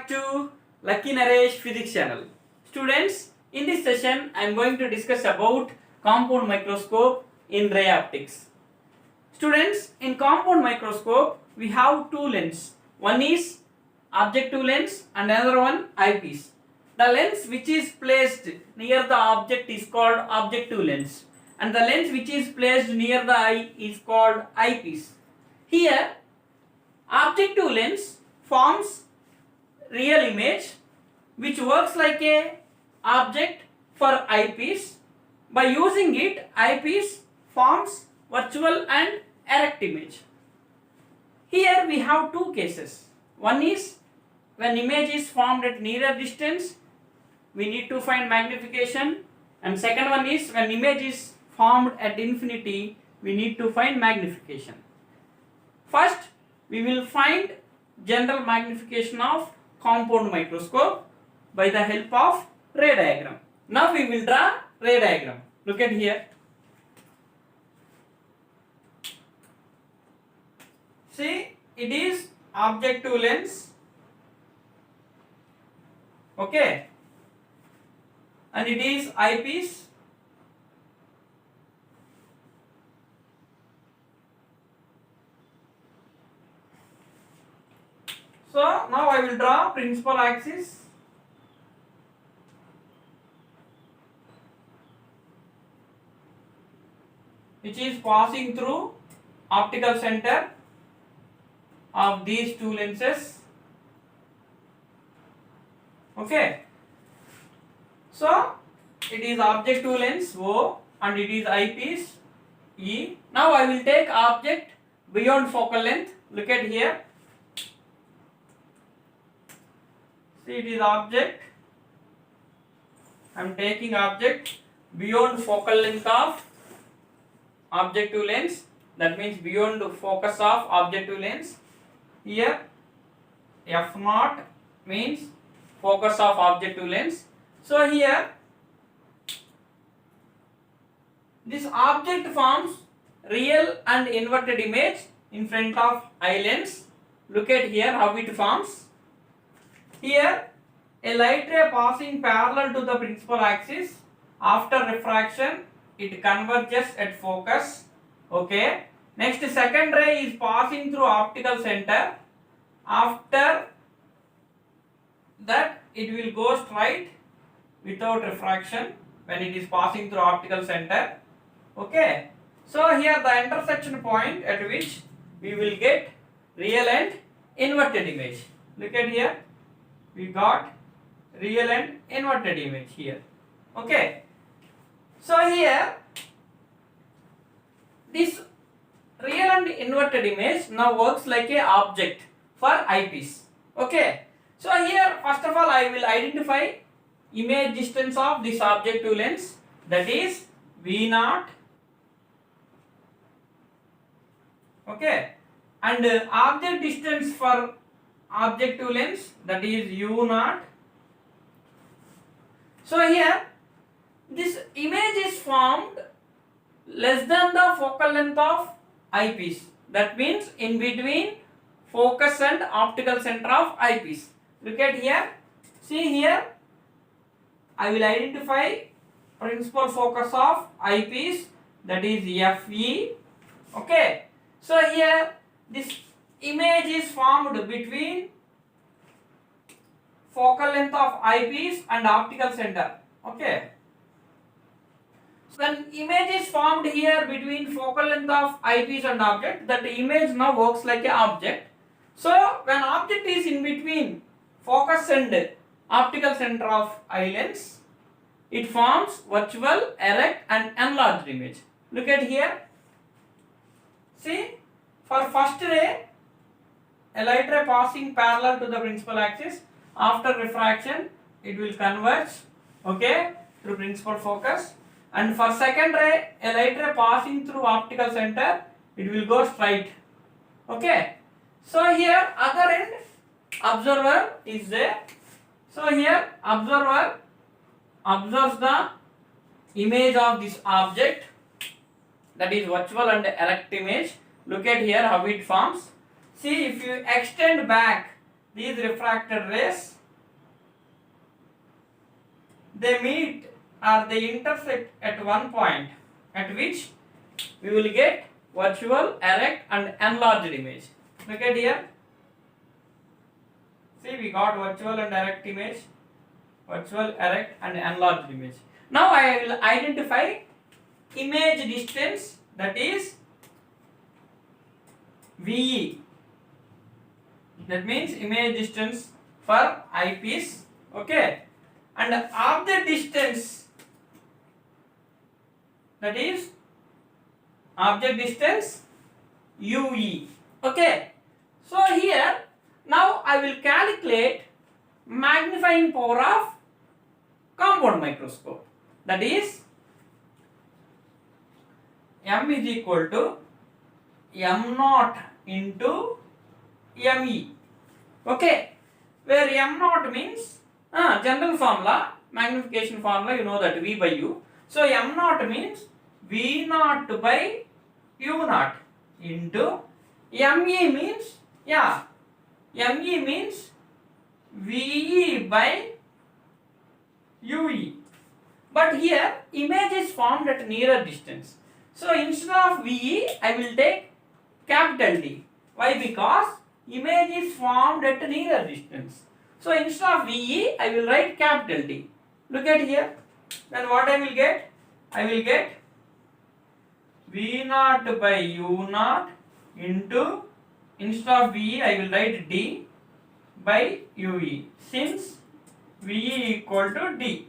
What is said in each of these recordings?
to Lucky Naresh Physics channel. Students, in this session I am going to discuss about compound microscope in ray optics. Students, in compound microscope we have two lenses. One is objective lens and another one eyepiece. The lens which is placed near the object is called objective lens and the lens which is placed near the eye is called eyepiece. Here, objective lens forms real image which works like a object for eyepiece. By using it, eyepiece forms virtual and erect image. Here we have two cases. One is when image is formed at nearer distance, we need to find magnification, and second one is when image is formed at infinity, we need to find magnification. First, we will find general magnification of compound microscope by the help of ray diagram. Now we will draw ray diagram. Look at here. See, it is objective lens. Okay. And it is eyepiece. So now I will draw principal axis. Which is passing through optical center of these two lenses. Okay. So it is objective lens O and it is eyepiece E. Now I will take object beyond focal length. Look at here. See, it is object. I am taking object beyond focal length of objective lens. That means beyond the focus of objective lens. Here F0 means focus of objective lens. So here this object forms real and inverted image in front of eye lens. Look at here how it forms. Here a light ray passing parallel to the principal axis. After refraction it converges at focus. Okay. Next, second ray is passing through optical center. After that it will go straight without refraction when it is passing through optical center. Okay. So here the intersection point at which we will get real and inverted image. Look at here. We got real and inverted image here. Okay. So here this real and inverted image now works like a object for eyepiece. Okay. So here first of all I will identify image distance of this objective lens, that is V0. Okay. And object distance for objective lens, that is U0. So here this image is formed less than the focal length of eyepiece. That means in between focus and optical center of eyepiece. Look at here. See here. I will identify principal focus of eyepiece, that is FE. Okay. So here this image is formed between focal length of eyepiece and optical center. Okay. When image is formed here between focal length of eyepiece and object, that image now works like an object. So when object is in between focus and optical center of eye lens, it forms virtual, erect and enlarged image. Look at here. See, for first ray, a light ray passing parallel to the principal axis. After refraction, it will converge, okay, through principal focus. And for second ray, a light ray passing through optical center, it will go straight. Okay. So here other end observer is there. So here observer observes the image of this object, that is virtual and erect image. Look at here how it forms. See, if you extend back these refracted rays, they meet or they intersect at one point at which we will get virtual, erect and enlarged image. Look at here. See, we got virtual and erect image, virtual, erect and enlarged image. Now I will identify image distance, that is VE. That means image distance for eyepiece. Okay. And object distance, that is object distance UE. Okay. So here now I will calculate magnifying power of compound microscope, that is M is equal to M naught into ME. Okay, where M naught means general formula, magnification formula, you know that V by U. So M naught means V naught by U naught into ME means, ME means VE by UE. But here image is formed at nearer distance. So instead of VE, I will take capital D. Why? Because image is formed at nearer distance. So instead of VE, I will write capital D. Look at here. Then what I will get? I will get V naught by U naught into, instead of VE, I will write D by UE. Since VE equal to D,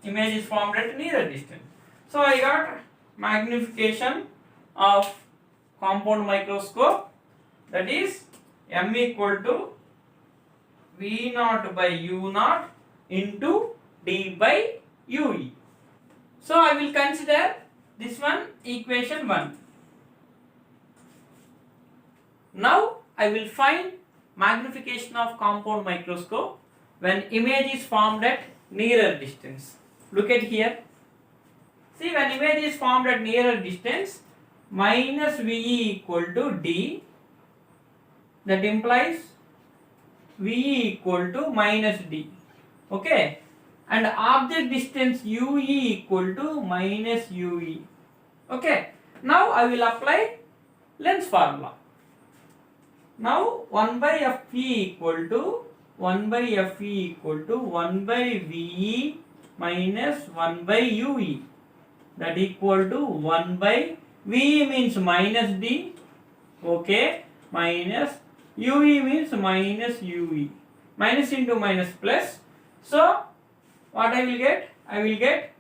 image is formed at nearer distance. So I got magnification of compound microscope, that is M equal to V naught by U naught into D by UE. So I will consider this one equation 1. Now I will find magnification of compound microscope when image is formed at nearer distance. Look at here. See, when image is formed at nearer distance, minus VE equal to D, that implies VE equal to minus D. Okay, and object distance UE equal to minus UE. Okay, now I will apply lens formula. Now 1 by FE equal to 1 by FE equal to 1 by VE minus 1 by UE, that equal to 1 by VE means minus D, okay, minus UE means minus UE, minus into minus plus. So what I will get? I will get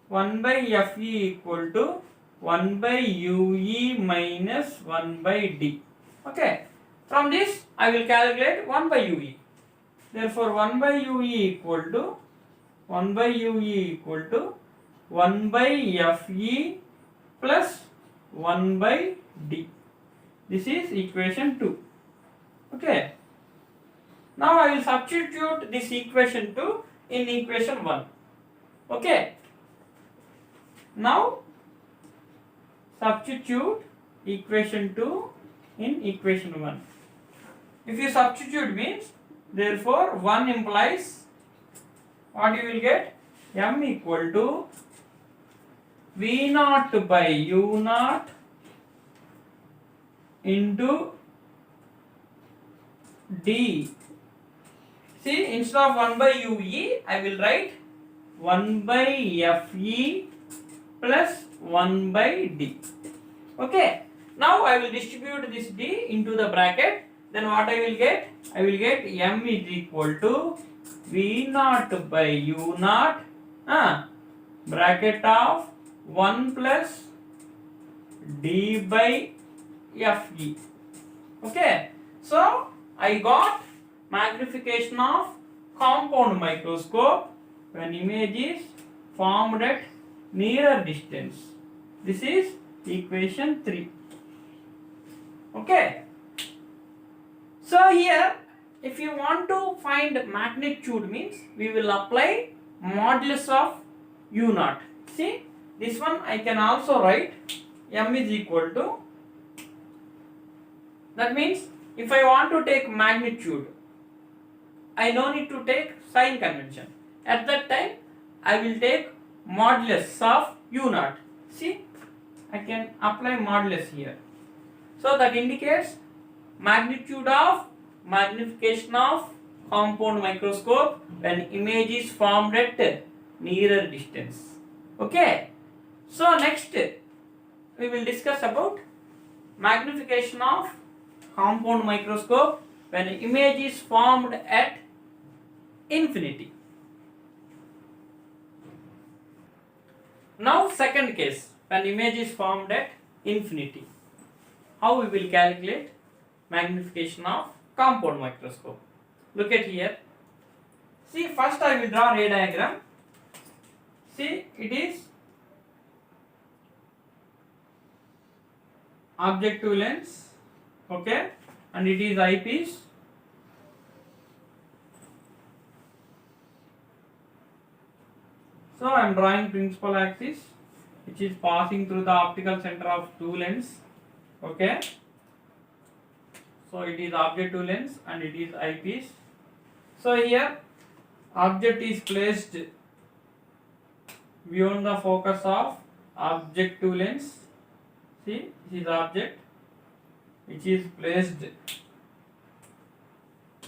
1 by FE equal to 1 by UE minus 1 by D. Okay, from this I will calculate 1 by UE. Therefore 1 by UE equal to 1 by UE equal to 1 by FE plus 1 by D. This is equation 2. Okay. Now I will substitute this equation 2 in equation 1. Okay. Now substitute equation 2 in equation 1. If you substitute means, therefore 1 implies what you will get? M equal to V naught by U naught into D. See, instead of 1 by UE, I will write 1 by FE plus 1 by D. Okay. Now I will distribute this D into the bracket. Then what I will get? I will get M is equal to V naught by U naught, bracket of 1 plus D by FE. Okay. So I got magnification of compound microscope when image is formed at nearer distance. This is equation 3. Okay. So here, if you want to find magnitude means, we will apply modulus of U naught. See, this one I can also write M is equal to, that means if I want to take magnitude, I no need to take sign convention. At that time, I will take modulus of u naught. See, I can apply modulus here. So that indicates magnitude of magnification of compound microscope when image is formed at nearer distance. Okay. So next we will discuss about magnification of compound microscope when image is formed at infinity. Now second case, when image is formed at infinity. How we will calculate magnification of compound microscope? Look at here. See, first I will draw ray diagram. See, it is objective lens, okay, and it is eyepiece. So I am drawing principal axis, which is passing through the optical center of two lens, okay. So it is objective lens and it is eyepiece. So here object is placed beyond the focus of objective lens. See, this is object which is placed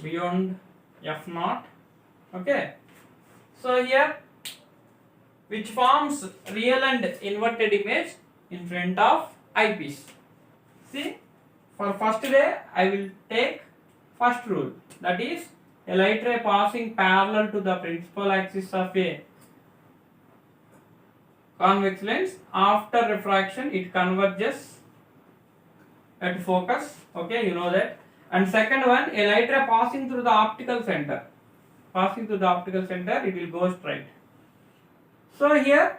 beyond f0, okay. So here which forms real and inverted image in front of eyepiece. See, for first ray I will take first rule, that is a light ray passing parallel to the principal axis of a convex lens, after refraction it converges at focus, okay, you know that. And second one, a light ray passing through the optical center, it will go straight. So here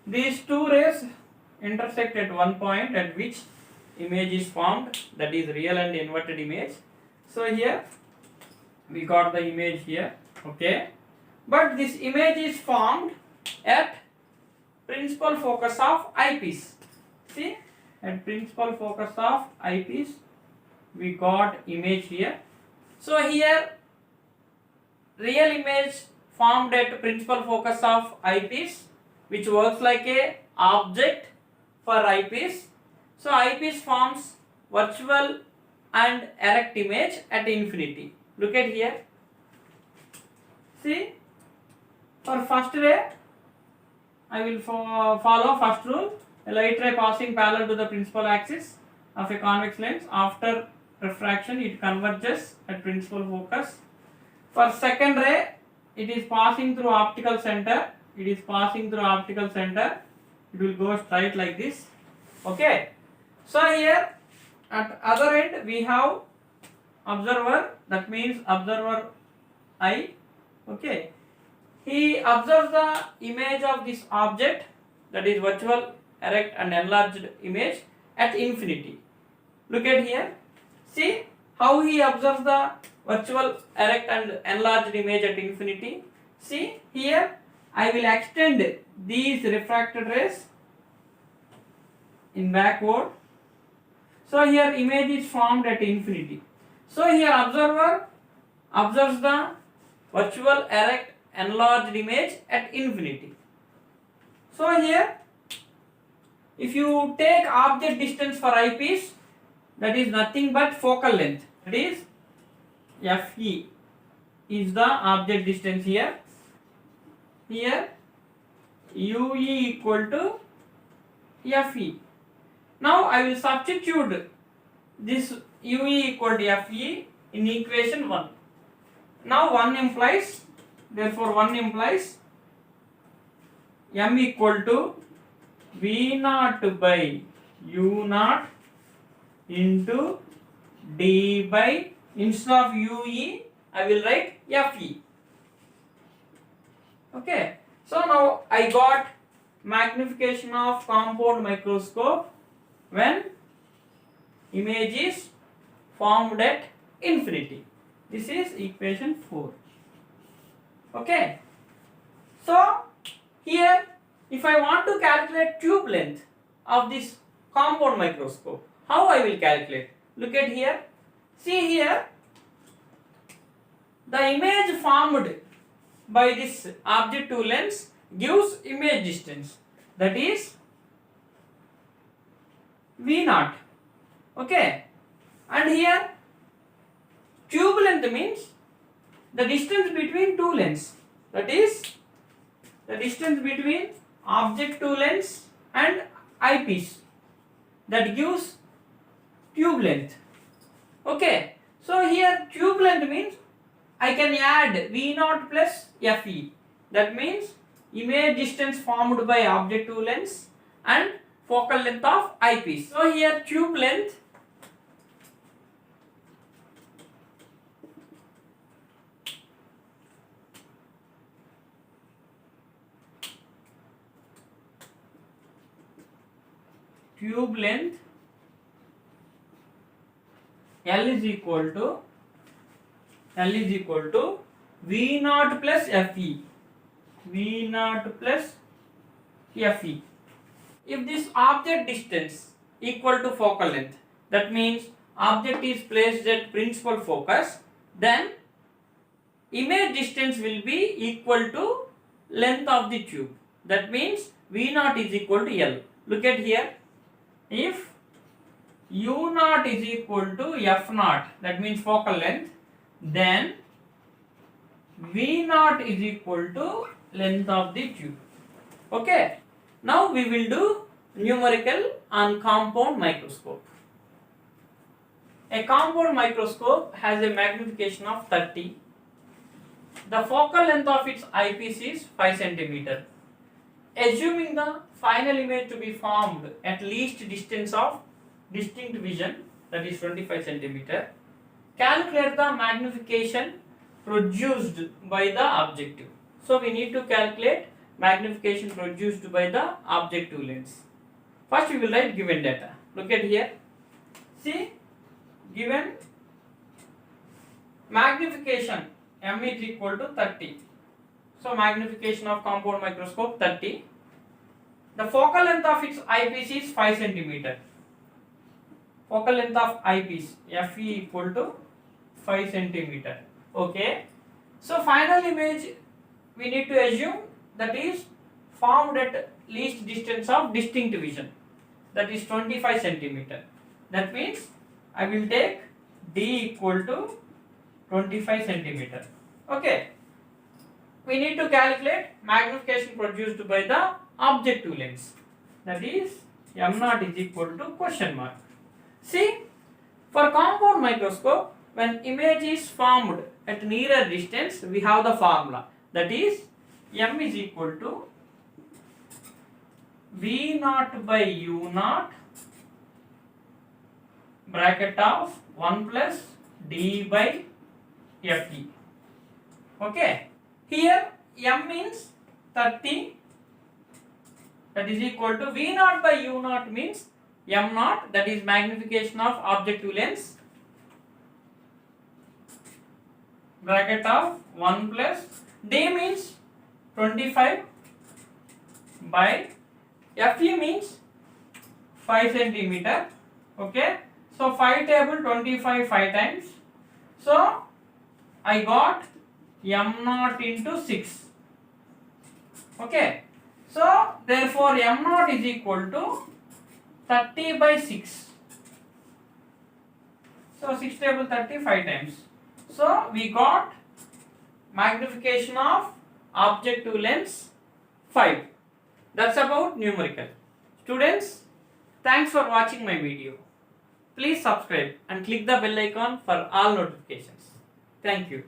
these two rays intersect at one point at which image is formed, that is real and inverted image. So here we got the image here, okay, but this image is formed at principal focus of eyepiece. See, at principal focus of eyepiece we got image here. So here real image formed at principal focus of eyepiece, which works like a object for eyepiece. So eyepiece forms virtual and erect image at infinity. Look at here. See, for first ray I will follow first rule. A light ray passing parallel to the principal axis of a convex lens, after refraction it converges at principal focus. For second ray it is passing through optical center, it will go straight like this, okay. So here at other end we have observer, that means observer eye, okay. He observes the image of this object, that is virtual, erect and enlarged image at infinity. Look at here. See how he observes the virtual, erect and enlarged image at infinity. See here I will extend these refracted rays in backward. So here image is formed at infinity. So here observer observes the virtual, erect, enlarged image at infinity. So here if you take object distance for eyepiece, that is nothing but focal length, that is Fe is the object distance here. Here UE equal to Fe. Now I will substitute this UE equal to Fe in equation 1. Now 1 implies, therefore 1 implies M equal to V naught by U naught into D by, instead of UE I will write Fe. Okay, so now I got magnification of compound microscope when image is formed at infinity. This is equation 4. Okay, so here if I want to calculate tube length of this compound microscope, how I will calculate? Look at here. See here, the image formed by this object to lens gives image distance, that is V naught. Okay, and here tube length means the distance between two lens, that is the distance between object to lens and eyepiece, that gives tube length. Okay, so here tube length means I can add V naught plus Fe, that means image distance formed by object to lens and focal length of eyepiece. So here tube length L is equal to V naught plus Fe. V naught plus Fe. If this object distance equal to focal length, that means object is placed at principal focus, then image distance will be equal to length of the tube. That means V naught is equal to L. Look at here. If U naught is equal to F naught, that means focal length, then V naught is equal to length of the tube. Okay. Now we will do numerical on compound microscope. A compound microscope has a magnification of 30. The focal length of its eyepiece is 5 cm. Assuming the final image to be formed at least distance of distinct vision, that is 25 cm, calculate the magnification produced by the objective. So we need to calculate magnification produced by the objective lens. First we will write given data. Look at here. See, given magnification M is equal to 30. So magnification of compound microscope 30. The focal length of its eyepiece is 5 cm. Focal length of eyepiece Fe equal to 5 cm. Okay. So final image we need to assume that is formed at least distance of distinct vision, that is 25 cm. That means I will take D equal to 25 cm. Okay. We need to calculate magnification produced by the objective lens, that is M naught is equal to question mark. See, for compound microscope, when image is formed at nearer distance, we have the formula, that is M is equal to V naught by U naught bracket of 1 plus D by Fe. Okay. Here M means 30, that is equal to V naught by U naught means M naught, that is magnification of objective lens, bracket of 1 plus D means 25 by Fe means 5 cm. Okay. So 5 table 25 5 times. So I got M naught into 6. Okay. So therefore M naught is equal to 30 by 6. So 6 table 30 5 times. So we got magnification of objective lens 5. That's about numerical. Students, thanks for watching my video. Please subscribe and click the bell icon for all notifications. Thank you.